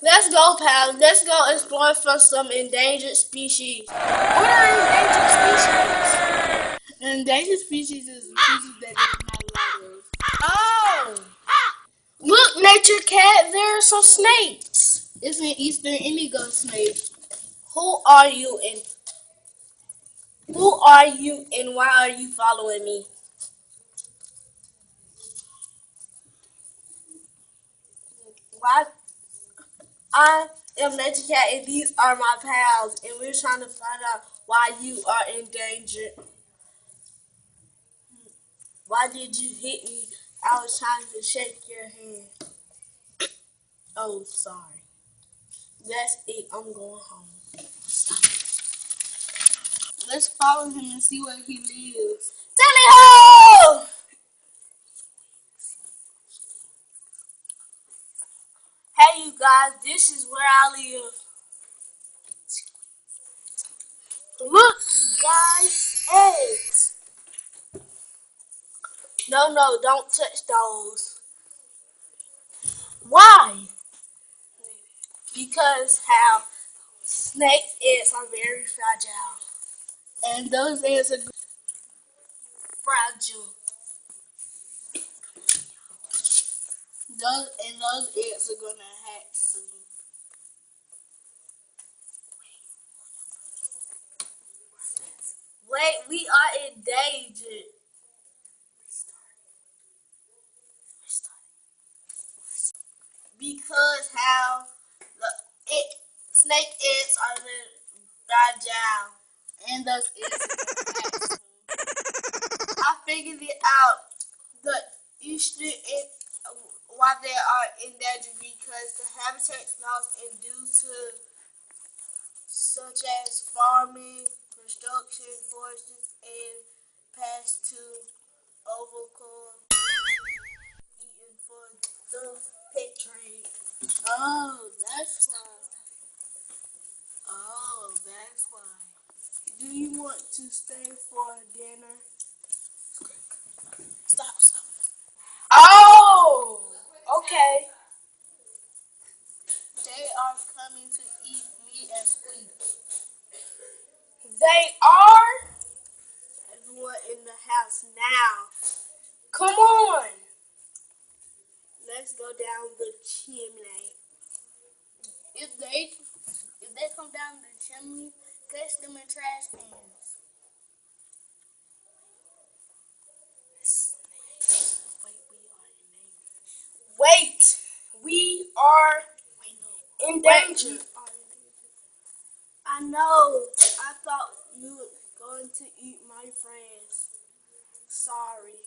Let's go, pal. Let's go explore for some endangered species. What are endangered species? Endangered species is species that there's not a lot of. Oh! Look, nature cat, there are some snakes. It's an eastern indigo snake. Who are you and why are you following me? Why I am nature cat and these are my pals and we're trying to find out why you are endangered. Why did you hit me? I was trying to shake your hand. Oh, sorry. That's it. I'm going home. Let's follow him and see where he lives. Tally ho! Hey, you guys, this is where I live. Look, guys, eggs. No, don't touch those. Why? Because how snake eggs are very fragile. And those eggs are fragile. Those eggs are gonna hatch soon. Wait, we are endangered. Because how the it, snake eggs are fragile. And those eggs are gonna hatch soon. I figured it out. The Eastern why they are endangered because the habitat loss is due to such as farming, construction, forests, and past to overcome eating for the pet trade. Oh, that's why. Oh, that's why. Do you want to stay for dinner? Stop. Oh, okay. They are coming to eat me as squeak. They are? Everyone in the house now. Come on. Let's go down the chimney. If they come down the chimney, catch them in trash cans. Wait, we are in danger. I know. I thought you were going to eat my friends. Sorry.